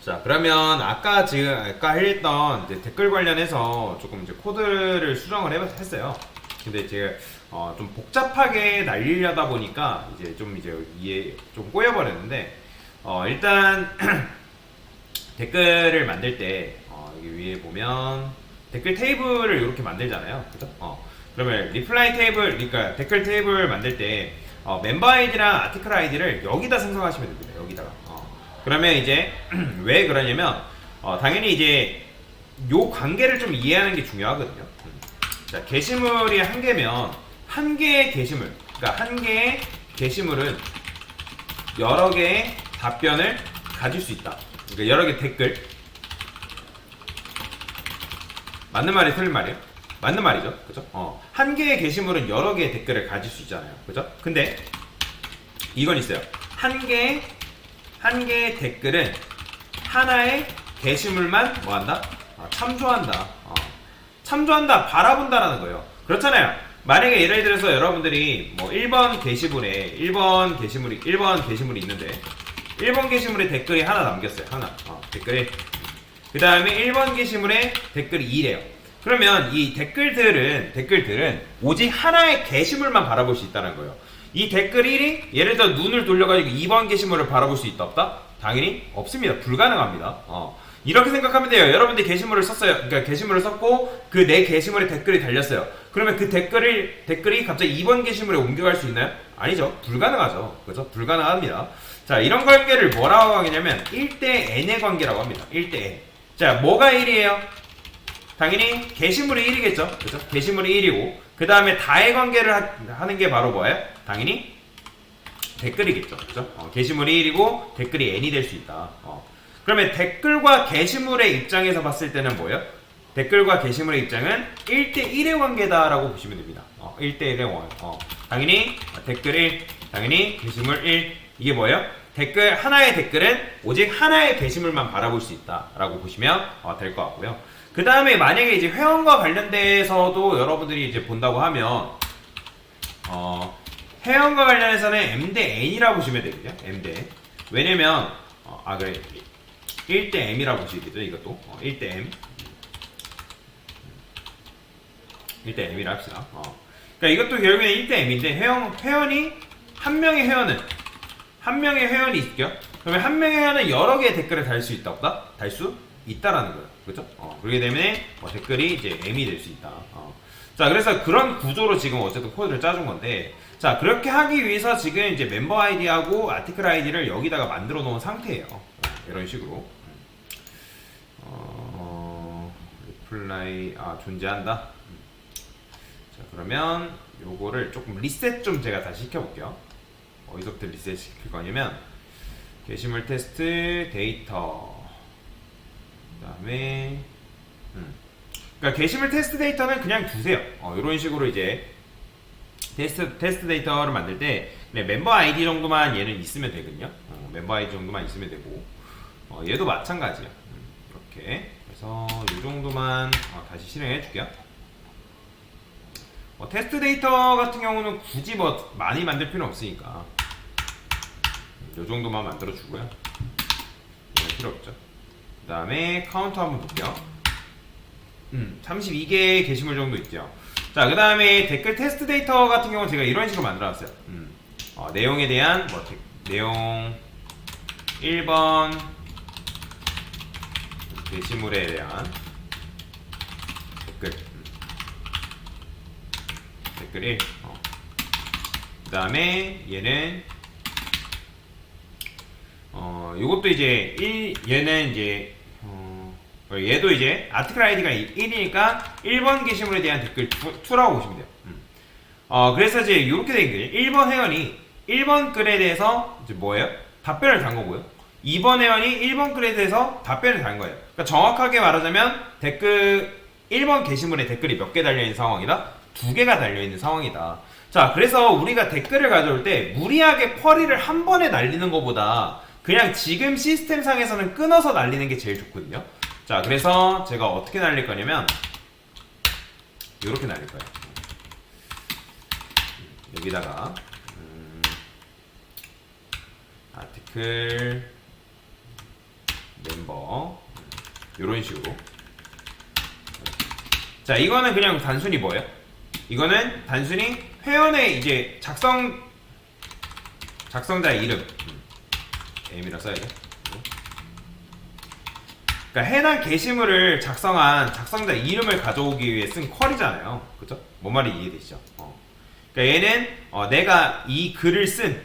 자, 그러면 아까 했던 이제 댓글 관련해서 조금 이제 코드를 수정을 했어요. 근데 제가 좀 복잡하게 날리려다 보니까 이제 좀 이제 이해 좀 꼬여버렸는데 일단 댓글을 만들 때 여기 위에 보면 댓글 테이블을 이렇게 만들잖아요. 그죠? 그러면 리플라이 테이블, 그러니까 댓글 테이블 만들 때 멤버 아이디랑 아티클 아이디를 여기다 생성하시면 됩니다. 여기다가. 그러면 이제 왜 그러냐면 당연히 이제 요 관계를 좀 이해하는 게 중요하거든요. 자, 게시물이 한 개면 한 개의 게시물, 그러니까 한 개의 게시물은 여러 개의 답변을 가질 수 있다. 그러니까 여러 개 댓글. 맞는 말이 틀린 말이에요? 맞는 말이죠. 그죠? 한 개의 게시물은 여러 개의 댓글을 가질 수 있잖아요. 그죠? 근데 이건 있어요. 한 개의 댓글은 하나의 게시물만 뭐한다? 참조한다. 참조한다, 바라본다라는 거예요. 그렇잖아요. 만약에 예를 들어서 여러분들이 뭐 1번 게시물이 있는데 1번 게시물에 댓글이 하나 남겼어요. 하나. 댓글이. 그 다음에 1번 게시물에 댓글이 2래요. 그러면 이 댓글들은 오직 하나의 게시물만 바라볼 수 있다는 거예요. 이 댓글 1이 예를 들어 눈을 돌려가지고 2번 게시물을 바라볼 수 있다 없다? 당연히 없습니다. 불가능합니다. 이렇게 생각하면 돼요. 여러분들이 게시물을 썼어요. 그러니까 게시물을 썼고 그 내 게시물에 댓글이 달렸어요. 그러면 그 댓글이 갑자기 2번 게시물에 옮겨갈 수 있나요? 아니죠. 불가능하죠. 그죠? 불가능합니다. 자, 이런 관계를 뭐라고 하냐면 1대 n의 관계라고 합니다. 1대 n. 자, 뭐가 1이에요? 당연히 게시물이 1이겠죠. 그죠? 게시물이 1이고 그 다음에 다의 관계를 하는 게 바로 뭐예요? 당연히 댓글이겠죠. 그죠? 게시물이 1이고 댓글이 n이 될 수 있다. 그러면 댓글과 게시물의 입장에서 봤을 때는 뭐예요? 댓글과 게시물의 입장은 1대1의 관계다라고 보시면 됩니다. 1대1의 관계. 당연히 댓글 1, 당연히 게시물 1. 이게 뭐예요? 하나의 댓글은 오직 하나의 게시물만 바라볼 수 있다라고 보시면 될 것 같고요. 그 다음에 만약에 이제 회원과 관련돼서도 여러분들이 이제 본다고 하면, 회원과 관련해서는 M 대 N이라고 보시면 되거든요. M 대 N. 왜냐면, 그래. 1대 M이라고 보시겠죠, 이것도. 1대 M. 1대 M이라 합시다. 그러니까 이것도 결국엔 1대 M인데, 한 명의 회원이 있죠? 그러면 한 명의 회원은 여러 개의 댓글을 달 수 있다, 없다? 달 수 있다라는 거예요. 그죠? 그렇기 때문에 댓글이 이제 M이 될 수 있다. 자, 그래서 그런 구조로 지금 어쨌든 코드를 짜준 건데, 자, 그렇게 하기 위해서 지금 이제 멤버 아이디하고 아티클 아이디를 여기다가 만들어 놓은 상태예요. 이런 식으로. 리플라이, 존재한다. 자, 그러면 요거를 조금 리셋 좀 제가 다시 시켜볼게요. 어디서부터 리셋 시킬 거냐면, 게시물 테스트, 데이터. 그 다음에, 그러니까 게시물 테스트 데이터는 그냥 두세요. 이런 식으로 이제 테스트 데이터를 만들 때 멤버 아이디 정도만 얘는 있으면 되거든요. 멤버 아이디 정도만 있으면 되고, 얘도 마찬가지야. 이렇게. 그래서 이 정도만 다시 실행해 줄게요. 테스트 데이터 같은 경우는 굳이 뭐 많이 만들 필요 없으니까 이 정도만 만들어 주고요. 이건 필요 없죠. 그 다음에 카운터 한번 볼게요. 32개의 게시물 정도 있죠. 자, 그 다음에 댓글 테스트 데이터 같은 경우는 제가 이런 식으로 만들어놨어요. 내용에 대한 내용 1번 게시물에 대한 댓글 1. 그 다음에 얘는 요것도 이제 얘는 이제 얘도 이제 아티클 아이디가 1이니까 1번 게시물에 대한 댓글 2라고 보시면 돼요. 그래서 이제 이렇게 된 거예요. 1번 회원이 1번 글에 대해서 이제 뭐예요? 답변을 단 거고요. 2번 회원이 1번 글에 대해서 답변을 단 거예요. 그러니까 정확하게 말하자면 1번 게시물에 댓글이 몇 개 달려있는 상황이다? 2개가 달려있는 상황이다. 자, 그래서 우리가 댓글을 가져올 때 무리하게 쿼리를 한 번에 날리는 것보다 그냥 지금 시스템상에서는 끊어서 날리는 게 제일 좋거든요. 자, 그래서 제가 어떻게 날릴 거냐면 이렇게 날릴 거예요. 여기다가 아티클 멤버 멤버 이런 식으로. 자, 이거는 그냥 단순히 뭐예요? 이거는 단순히 회원의 이제 작성자의 이름. M이라 써야죠. 그러니까 해당 게시물을 작성한 작성자 이름을 가져오기 위해 쓴 쿼리잖아요. 그죠? 뭔 말이 이해되시죠? 그러니까 얘는 내가 이 글을 쓴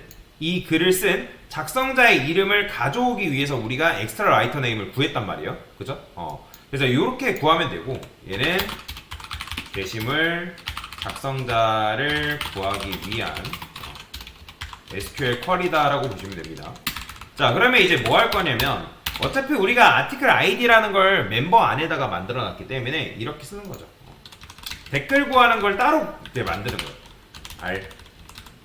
작성자의 이름을 가져오기 위해서 우리가 엑스트라 라이터 네임을 구했단 말이에요. 그죠? 그래서 이렇게 구하면 되고, 얘는 게시물 작성자를 구하기 위한 SQL 쿼리다라고 보시면 됩니다. 자, 그러면 이제 뭐 할 거냐면, 어차피 우리가 아티클 아이디라는 걸 멤버 안에다가 만들어 놨기 때문에 이렇게 쓰는 거죠. 댓글 구하는 걸 따로 이제 만드는 거예요. R.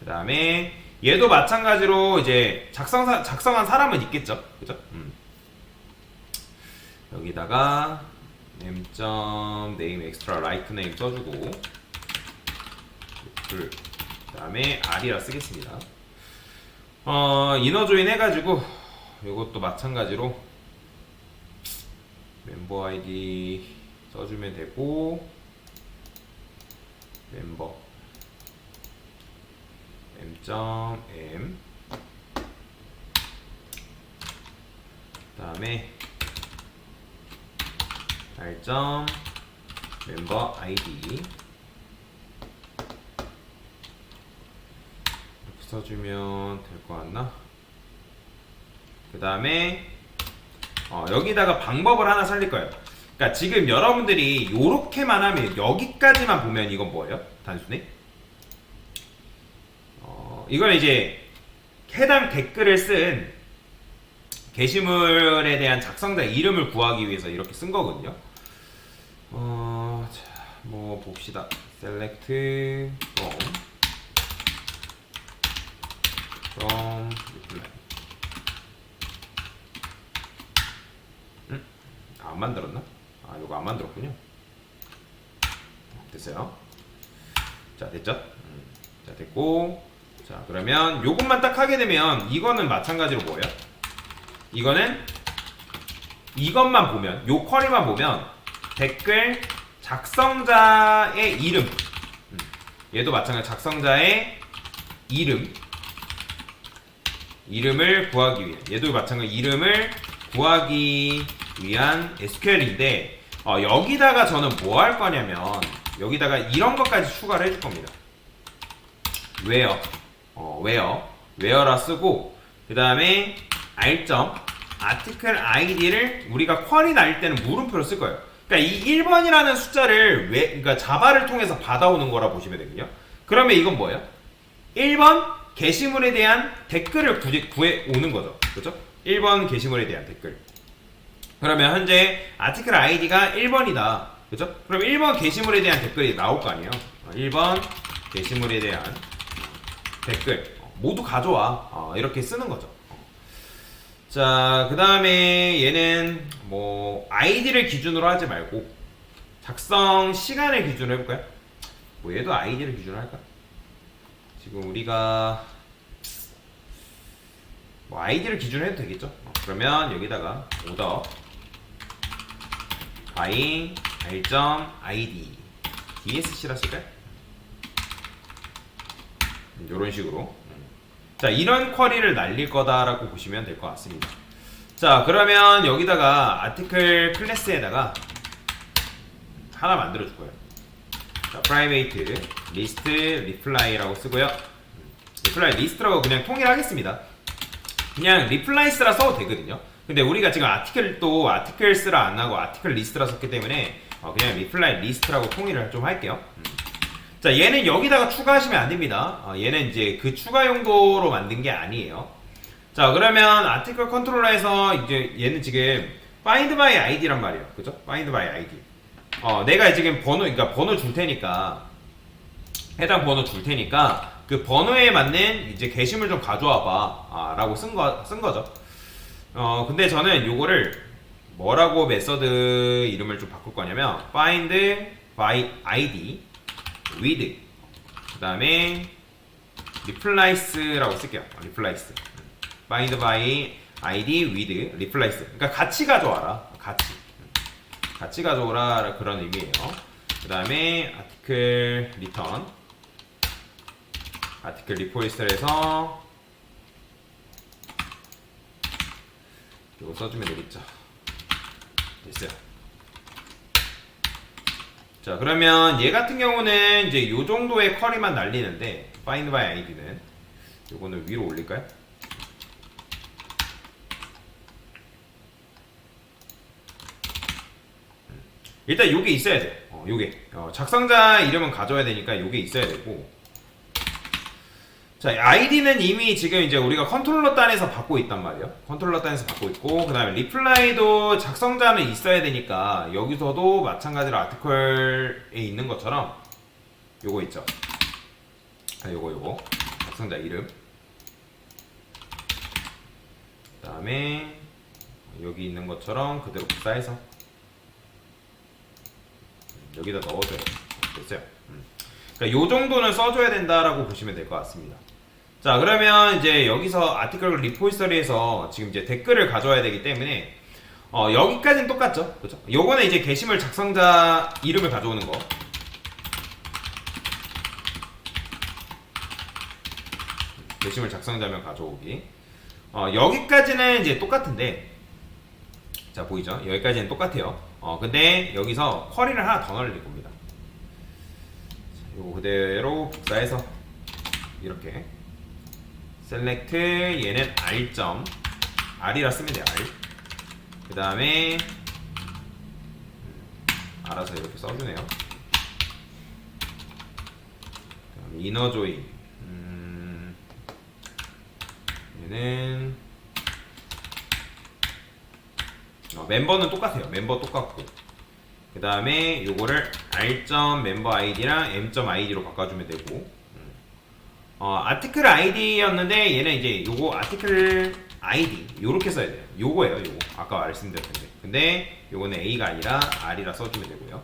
그 다음에 얘도 마찬가지로 이제 작성한 사람은 있겠죠. 그죠? 여기다가 name extra right name 써주고, 그 다음에 R이라 쓰겠습니다. 이너 조인 해가지고 이것도 마찬가지로 멤버 아이디 써주면 되고, 멤버 m.m 그 다음에 r. 멤버 아이디 이렇게 써주면 될 것 같나? 그 다음에 여기다가 방법을 하나 살릴 거예요. 그러니까 지금 여러분들이 요렇게만 하면, 여기까지만 보면 이건 뭐예요? 단순히 이건 이제 해당 댓글을 쓴 게시물에 대한 작성자 이름을 구하기 위해서 이렇게 쓴 거거든요. 자, 뭐 봅시다. select from reply. 안 만들었나? 이거 안 만들었군요. 됐어요. 자, 됐죠? 자, 됐고. 자, 그러면 요것만 딱 하게 되면, 이거는 마찬가지로 뭐예요? 이것만 보면, 요 쿼리만 보면 댓글 작성자의 이름, 얘도 마찬가지 작성자의 이름을 구하기 위한, 얘도 마찬가지 이름을 구하기 위한 SQL인데, 여기다가 저는 뭐 할 거냐면, 여기다가 이런 것까지 추가를 해줄 겁니다. where라 쓰고, 그 다음에 r. article id를 우리가 쿼리 날릴 때는 물음표로 쓸 거예요. 그러니까 이 1번이라는 숫자를 그러니까 자바를 통해서 받아오는 거라 보시면 되거든요. 그러면 이건 뭐예요? 1번 게시물에 대한 댓글을 구해 오는 거죠. 그렇죠? 1번 게시물에 대한 댓글. 그러면 현재 article id가 1번이다. 그렇죠? 그럼 1번 게시물에 대한 댓글이 나올 거 아니에요. 1번 게시물에 대한 댓글 모두 가져와. 이렇게 쓰는 거죠. 자, 그 다음에 얘는 뭐 아이디를 기준으로 하지 말고 작성 시간을 기준으로 해볼까요? 뭐 얘도 아이디를 기준으로 할까? 지금 우리가 뭐 아이디를 기준으로 해도 되겠죠? 그러면 여기다가 order by r.id dsc라 쓸까요? 이런 식으로. 자, 이런 쿼리를 날릴 거다라고 보시면 될 것 같습니다. 자, 그러면 여기다가 아티클 클래스에다가 하나 만들어 줄 거예요. 자, private list reply라고 쓰고요. reply list라고 그냥 통일하겠습니다. 그냥 replies라 써도 되거든요. 근데 우리가 지금 articles라 안 하고 article list라 썼기 때문에 그냥 reply list라고 통일을 좀 할게요. 자, 얘는 여기다가 추가하시면 안 됩니다. 얘는 이제 그 추가 용도로 만든 게 아니에요. 자, 그러면 아티클 컨트롤러에서 이제 얘는 지금 find by id란 말이에요. 그죠? find by id. 내가 지금 그러니까 번호 줄 테니까, 해당 번호 줄 테니까 그 번호에 맞는 이제 게시물 좀 가져와 봐. 라고 쓴 거죠. 근데 저는 요거를 뭐라고 메서드 이름을 좀 바꿀 거냐면 find by id with 그 다음에 replace라고 쓸게요. replace find by id with replace. 그러니까 같이 가져와라. 같이 가져오라 그런 의미예요. 그 다음에 article return, article reposter에서 이거 써주면 되겠죠. 됐어요. 자, 그러면 얘 같은 경우는 이제 요 정도의 쿼리만 날리는데 find by id는 요거는 위로 올릴까요? 일단 요게 있어야 돼. 요게 작성자 이름은 가져야 되니까 요게 있어야 되고. 자, 아이디는 이미 지금 이제 우리가 컨트롤러 단에서 받고 있단 말이에요. 컨트롤러 단에서 받고 있고, 그 다음에 리플라이도 작성자는 있어야 되니까 여기서도 마찬가지로 아티클에 있는 것처럼 요거 있죠. 요거 작성자 이름. 그 다음에 여기 있는 것처럼 그대로 복사해서 여기다 넣어줘요. 됐어요. 그러니까 요 정도는 써줘야 된다라고 보시면 될 것 같습니다. 자, 그러면 이제 여기서 아티클 리포지터리에서 지금 이제 댓글을 가져와야 되기 때문에 여기까지는 똑같죠, 그렇죠? 요거는 이제 게시물 작성자 이름을 가져오는 거. 게시물 작성자면 가져오기. 여기까지는 이제 똑같은데, 자 보이죠? 여기까지는 똑같아요. 근데 여기서 쿼리를 하나 더 넣을 겁니다. 요거 그대로 복사해서 이렇게 select 얘는 r이라 쓰면 돼요. r. 그 다음에 알아서 이렇게 써주네요. inner join 얘는 멤버는 똑같아요. 멤버 똑같고, 그 다음에 요거를 r.memberid랑 m.id로 바꿔주면 되고, 아티클 id였는데 얘는 이제 요거 아티클 id 요렇게 써야 돼요. 요거예요. 요거 아까 말씀드렸는데, 근데 요거는 a가 아니라 r이라 써주면 되고요.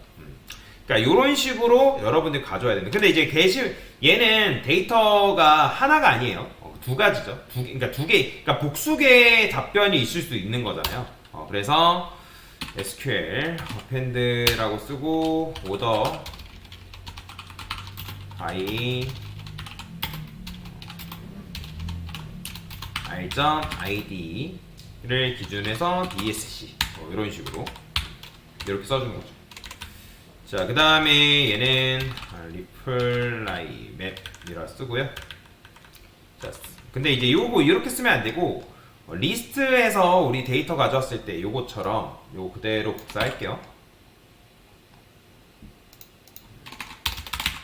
그러니까 요런 식으로 여러분들 가져야 됩니다. 근데 이제 얘는 데이터가 하나가 아니에요. 두 가지죠. 그러니까 두 개, 그러니까 복수의 답변이 있을 수 있는 거잖아요. 그래서 SQL append라고 쓰고 order by r.id를 기준해서 dsc 이런 식으로 이렇게 써주는 거죠. 자, 그 다음에 얘는 reply map이라 쓰고요. 자, 근데 이제 요거 이렇게 쓰면 안 되고, 리스트에서 우리 데이터 가져왔을 때 요거처럼 요거 그대로 복사할게요.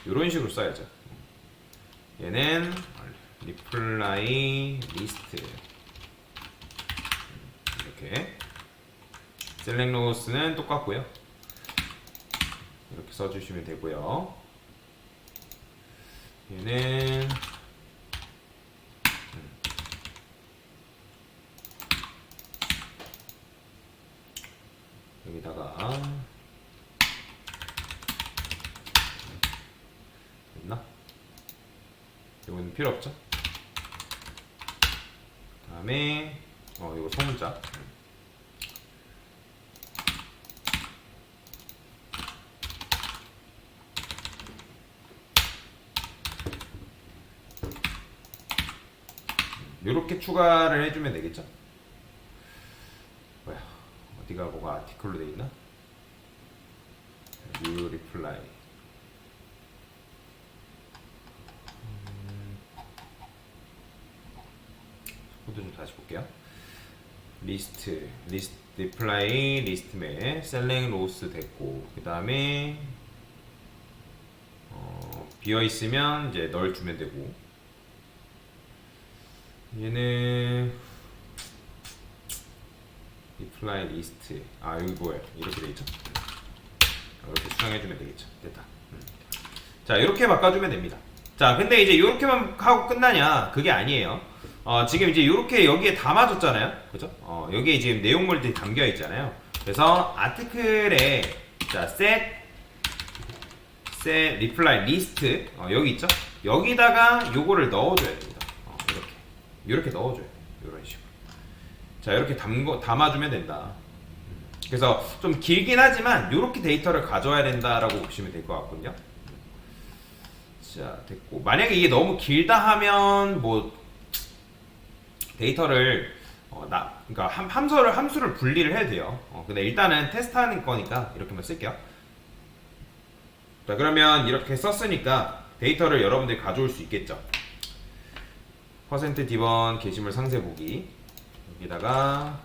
요런 식으로 써야죠. 얘는 reply list 이렇게. select rows는 똑같고요. 이렇게 써주시면 되고요. 얘는 여기다가 됐나? 이거는 필요 없죠? 다음에 이거 소문자. 이렇게 추가를 해주면 되겠죠? 뭐야? 어디가 뭐가 아티클로 돼 있나? new reply. 코드 좀 다시 볼게요. 리스트 reply 리스트에 select rows 됐고, 그 다음에 비어 있으면 이제 널 주면 되고, 얘는 reply list 여기 뭐예요? 이렇게 돼 있죠? 이렇게 수정해주면 되겠죠. 됐다. 자, 이렇게 바꿔주면 됩니다. 자, 근데 이제 이렇게만 하고 끝나냐? 그게 아니에요. 지금 이제 이렇게 여기에 담아줬잖아요. 그죠? 여기에 지금 내용물들이 담겨 있잖아요. 그래서 아티클에 자, set reply list 여기 있죠? 여기다가 요거를 넣어줘야 됩니다. 이렇게 넣어줘요. 이런 식으로. 자, 이렇게 담아주면 된다. 그래서 좀 길긴 하지만 이렇게 데이터를 가져와야 된다라고 보시면 될 것 같거든요. 자, 됐고, 만약에 이게 너무 길다 하면 뭐 데이터를 그러니까 함수를 분리를 해야 돼요. 근데 일단은 테스트하는 거니까 이렇게만 쓸게요. 자, 그러면 이렇게 썼으니까 데이터를 여러분들이 가져올 수 있겠죠. %d1 게시물 상세 보기, 여기다가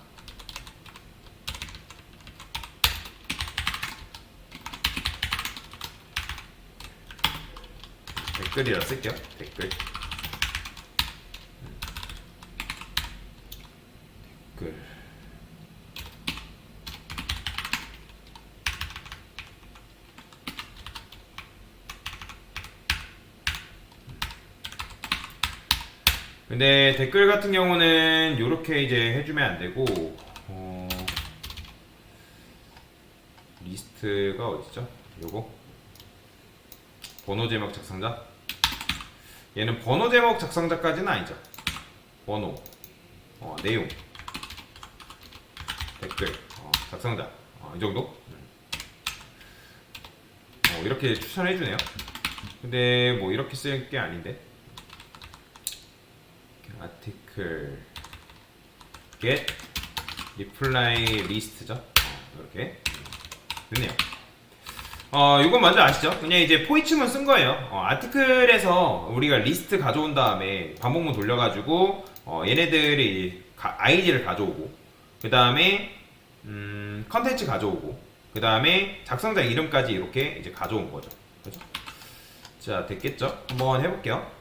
댓글이라 쓸게요. 댓글. 근데 댓글 같은 경우는 이렇게 이제 해주면 안 되고, 리스트가 어디죠? 요거 번호 제목 작성자. 얘는 번호 제목 작성자까지는 아니죠. 번호, 내용, 댓글, 작성자, 이 정도. 이렇게 추천해주네요. 근데 뭐 이렇게 쓸 게 아닌데. article get reply list죠. 이렇게 됐네요. 이건 먼저 아시죠? 그냥 이제 포이츠문 쓴 거예요. 아티클에서 우리가 리스트 가져온 다음에 반복문 돌려가지고 얘네들이 아이디를 가져오고, 그 다음에 컨텐츠 가져오고, 그 다음에 작성자 이름까지 이렇게 이제 가져온 거죠. 그죠? 자, 됐겠죠? 한번 해볼게요.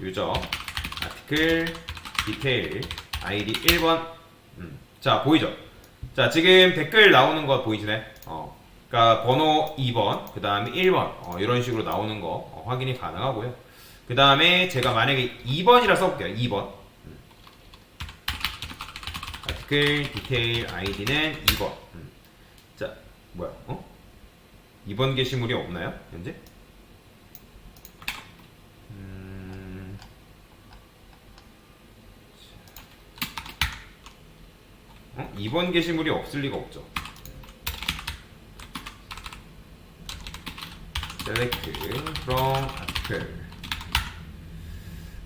유저, 아티클, 디테일, 아이디 1번. 자, 보이죠? 자, 지금 댓글 나오는 거 보이시네? 그러니까 번호 2번, 그 다음에 1번, 이런 식으로 나오는 거 확인이 가능하고요. 그 다음에 제가 만약에 2번이라 써볼게요. 2번. 아티클, 디테일, 아이디는 2번. 자, 뭐야? 2번 게시물이 없나요? 현재? 2번 게시물이 없을 리가 없죠. select from article.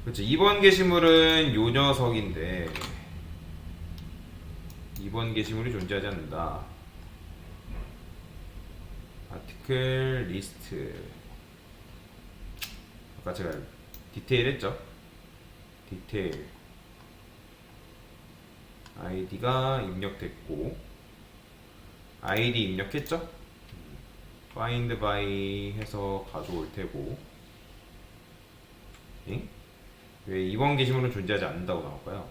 그렇죠. 2번 게시물은 요 녀석인데 2번 게시물이 존재하지 않는다. article list. 아까 제가 디테일 했죠. 디테일 아이디가 입력됐고, 아이디 입력했죠? find by 해서 가져올 테고. 왜 2번 게시물은 존재하지 않는다고 나올까요?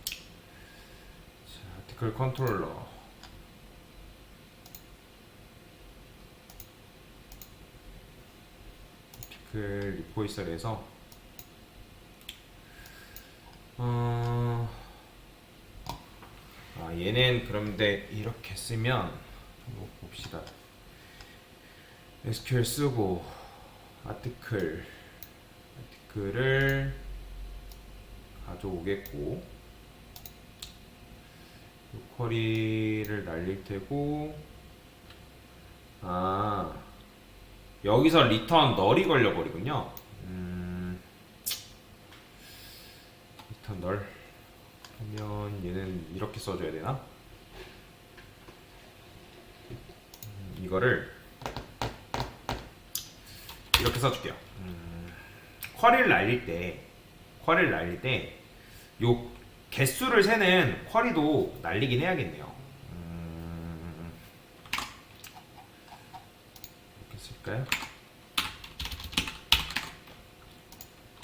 자, 아티클 컨트롤러. 아티클 리포이설에서 얘는 그런데 이렇게 쓰면 한번 봅시다. SQL 쓰고 아티클을 가져오겠고, 쿼리를 날릴 테고, 여기서 리턴 널이 걸려버리군요. 리턴 널 하면 얘는 이렇게 써줘야 되나? 이거를 이렇게 써줄게요. 쿼리를 날릴 때 요 개수를 세는 쿼리도 날리긴 해야겠네요. 이렇게 쓸까요?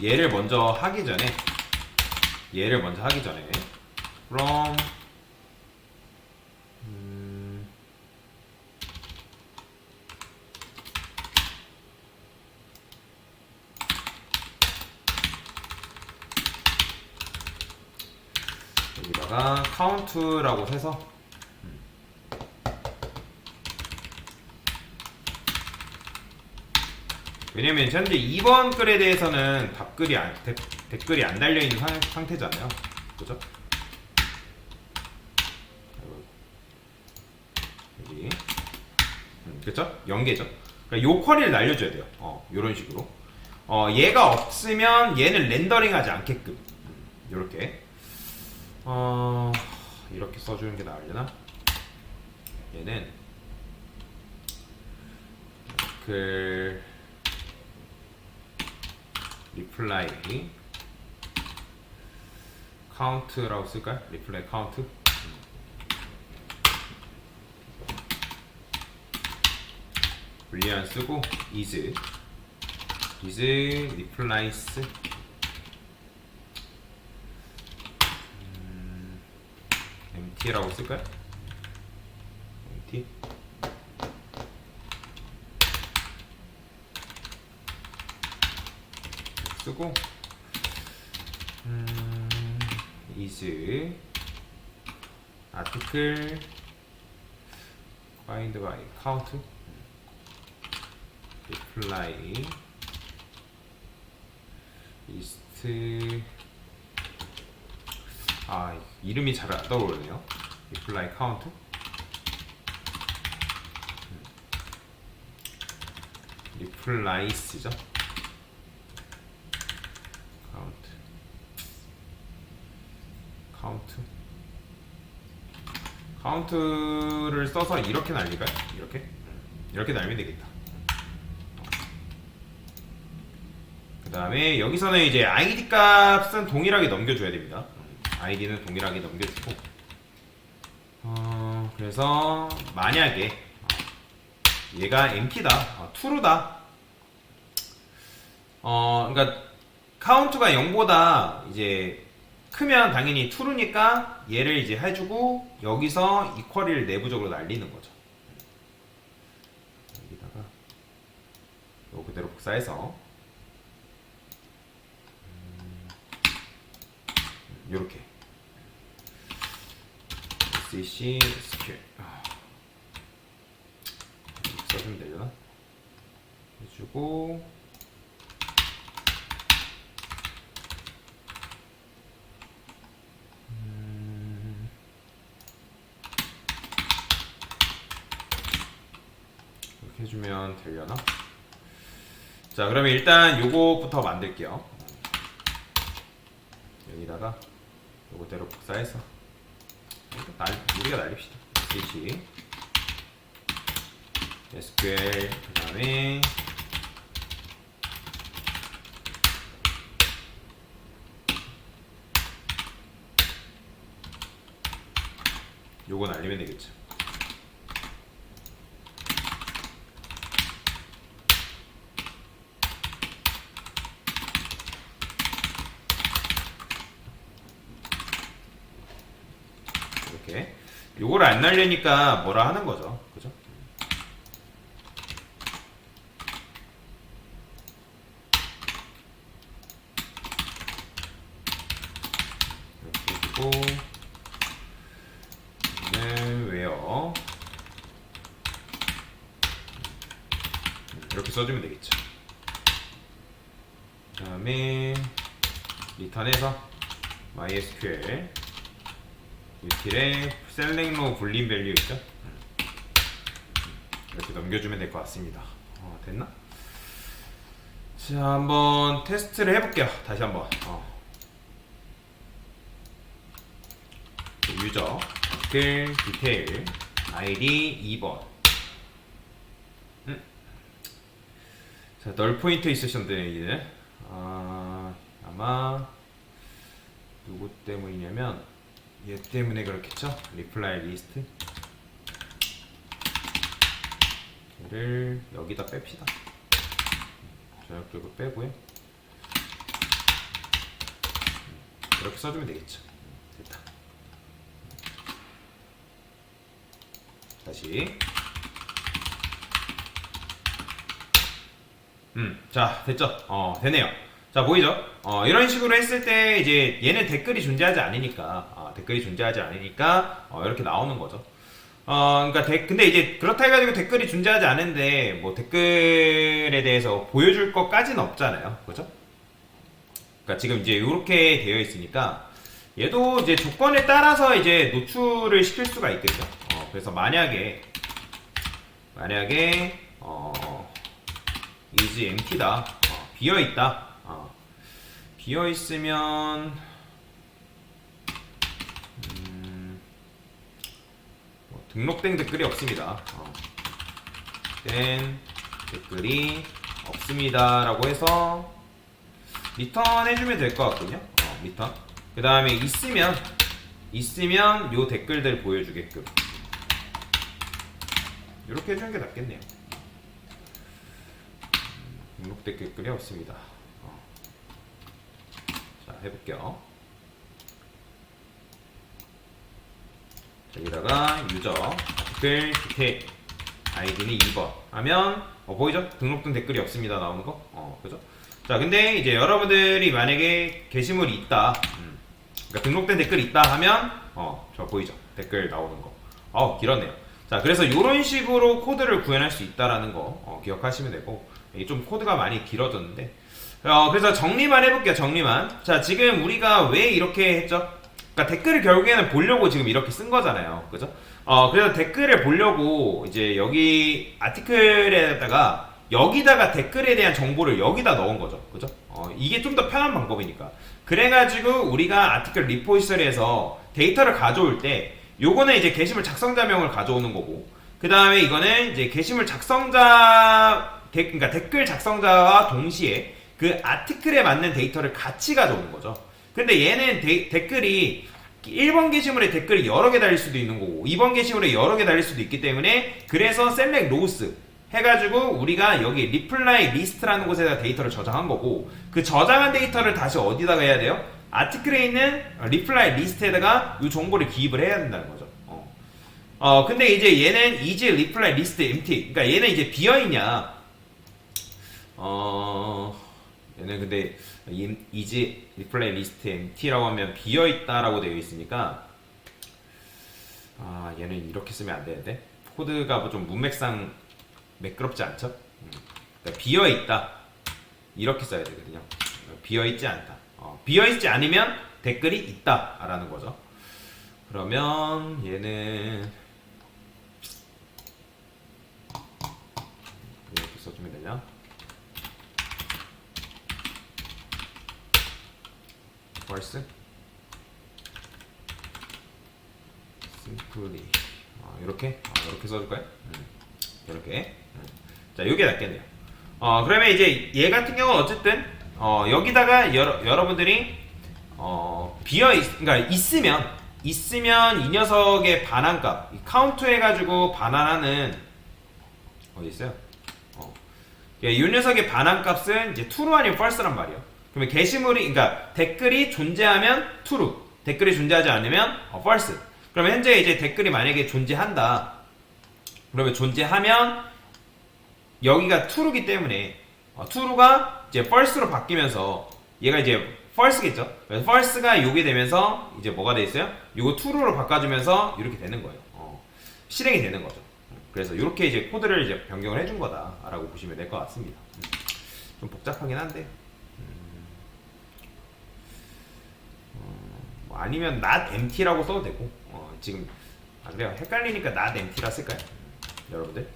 얘를 먼저 하기 전에 from 여기다가 count라고 해서 왜냐면 현재 2번 글에 대해서는 댓글이 안 달려있는 상태잖아요. 그죠? 여기. 그쵸? 연계죠? 그러니까 요 쿼리를 날려줘야 돼요. 요런 식으로. 얘가 없으면 얘는 렌더링하지 않게끔. 요렇게. 이렇게 써주는 게 나으려나? 얘는 그 리플라이 카운트라고 쓸까요? 리플라이 카운트. 불리한 쓰고 is replace empty라고 쓸까요? empty 쓰고 is article find by count reply list 이름이 잘 안 떠오르네요. reply count replies죠. 카운트를 써서 이렇게 날릴까요? 이렇게 날리면 되겠다. 그 다음에 여기서는 이제 id 값은 동일하게 넘겨줘야 됩니다. id는 동일하게 넘겨주고 그래서 만약에 얘가 empty다, true다. 그러니까 카운트가 0보다 이제 크면 당연히 true니까 얘를 이제 해주고 여기서 equal을 내부적으로 날리는 거죠. 여기다가 이거 그대로 복사해서 요렇게 SEC SQL 써주면 되려나? 해주고 이렇게 해주면 되려나? 자, 그러면 일단 요거부터 만들게요. 여기다가 요거대로 복사해서 우리가 날립시다. SH SQL 그 다음에 요거 날리면 되겠죠. 이렇게 요거를 안 날리니까 뭐라 하는 거죠, 그죠? 이렇게 해주고 where 이렇게 써주면 되겠죠. 그 다음에 리턴해서 MySQL util에 select 불린 밸류 있죠? 이렇게 넘겨주면 될 것 같습니다. 됐나? 자, 한번 테스트를 해볼게요. 다시 한번. 유저 댓글 디테일 ID 2번. 자, 널 포인트 있으셨는데 이제 아마 누구 때문이냐면 얘 때문에 그렇겠죠? 리플라이 리스트 얘를 여기다 뺍시다. 저쪽으로 빼고요. 이렇게 써주면 되겠죠. 됐다. 다시 자, 됐죠? 되네요. 자, 보이죠? 이런 식으로 했을 때 이제 얘는 댓글이 존재하지 않으니까 이렇게 나오는 거죠. 그러니까 근데 이제 그렇다 해가지고 댓글이 존재하지 않은데 뭐 댓글에 대해서 보여줄 것까지는 없잖아요, 그죠? 그러니까 지금 이제 이렇게 되어 있으니까 얘도 이제 조건에 따라서 이제 노출을 시킬 수가 있겠죠. 그래서 만약에 is empty다, 비어 있다, 비어 있으면 등록된 댓글이 없습니다. 된 댓글이 없습니다라고 해서 리턴 해주면 될 것 같거든요. 리턴. 그 다음에 있으면 요 댓글들 보여주게끔 이렇게 해주는 게 낫겠네요. 등록된 댓글이 없습니다. 자, 해볼게요. 여기다가 유저 댓글 디테일 아이디는 2번 하면 보이죠? 등록된 댓글이 없습니다 나오는 거. 그죠? 자, 근데 이제 여러분들이 만약에 게시물이 있다, 그러니까 등록된 댓글이 있다 하면 저 보이죠? 댓글 나오는 거. 길었네요. 자, 그래서 이런 식으로 코드를 구현할 수 있다라는 거 기억하시면 되고, 이게 좀 코드가 많이 길어졌는데, 그래서 정리만 해볼게요. 정리만. 자, 지금 우리가 왜 이렇게 했죠? 그러니까 댓글을 결국에는 보려고 지금 이렇게 쓴 거잖아요, 그죠? 그래서 댓글을 보려고 이제 여기 아티클에다가 여기다가 댓글에 대한 정보를 여기다 넣은 거죠, 그죠? 이게 좀 더 편한 방법이니까. 그래가지고 우리가 아티클 리포지터리에서 데이터를 가져올 때 요거는 이제 게시물 작성자명을 가져오는 거고, 그 다음에 이거는 이제 게시물 작성자 그러니까 댓글 작성자와 동시에 그 아티클에 맞는 데이터를 같이 가져오는 거죠. 근데 얘는 댓글이 1번 게시물에 댓글이 여러 개 달릴 수도 있는 거고 2번 게시물에 여러 개 달릴 수도 있기 때문에, 그래서 select rows 해가지고 우리가 여기 reply list라는 곳에다 데이터를 저장한 거고, 그 저장한 데이터를 다시 어디다가 해야 돼요? 아티클에 있는 reply list에다가 이 정보를 기입을 해야 된다는 거죠. 근데 이제 얘는 is reply list empty, 그러니까 얘는 이제 비어있냐, 얘는 근데 is reply list empty라고 하면 비어있다라고 되어 있으니까, 얘는 이렇게 쓰면 안 되는데, 코드가 좀 문맥상 매끄럽지 않죠? 그러니까 비어있다 이렇게 써야 되거든요. 비어있지 않다. 비어있지 않으면 댓글이 있다 라는 거죠. 그러면 얘는 이렇게 써주면 되냐? false simply 이렇게 써줄까요? 이렇게. 자, 요게 낫겠네요. 그러면 이제 얘 같은 경우는 어쨌든 여기다가 여러분들이 그러니까 있으면 이 녀석의 반환값 카운트 해가지고 반환하는 어디 있어요? 이 녀석의 반환값은 이제 true 아니면 false란 말이에요. 그러면 게시물이, 그러니까 댓글이 존재하면 true, 댓글이 존재하지 않으면 false. 그러면 현재 이제 댓글이 만약에 존재한다, 그러면 존재하면 여기가 true기 때문에 true가 이제 false로 바뀌면서 얘가 이제 false겠죠. 그래서 false가 요게 되면서 이제 뭐가 돼 있어요? 요거 true로 바꿔주면서 이렇게 되는 거예요. 실행이 되는 거죠. 그래서 이렇게 이제 코드를 이제 변경을 해준 거다라고 보시면 될 것 같습니다. 좀 복잡하긴 한데. 아니면 not empty라고 써도 되고, 지금 그래요. 헷갈리니까 not empty라 쓸까요? 여러분들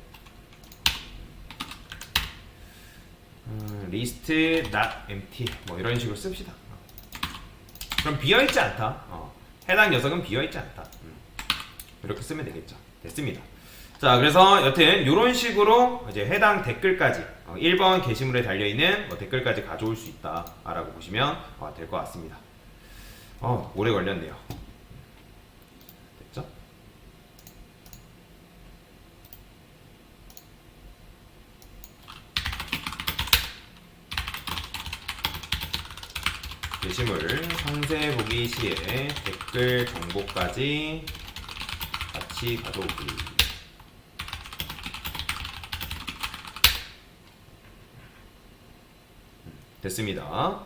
list not empty 뭐 이런 식으로 씁시다. 그럼 비어있지 않다, 해당 녀석은 비어있지 않다, 이렇게 쓰면 되겠죠. 됐습니다. 자, 그래서 여튼 이런 식으로 이제 해당 댓글까지 1번 게시물에 달려있는 댓글까지 가져올 수 있다 라고 보시면 될 것 같습니다. 오래 걸렸네요. 됐죠? 게시물 상세 보기 시에 댓글 정보까지 같이 가져오기. 됐습니다.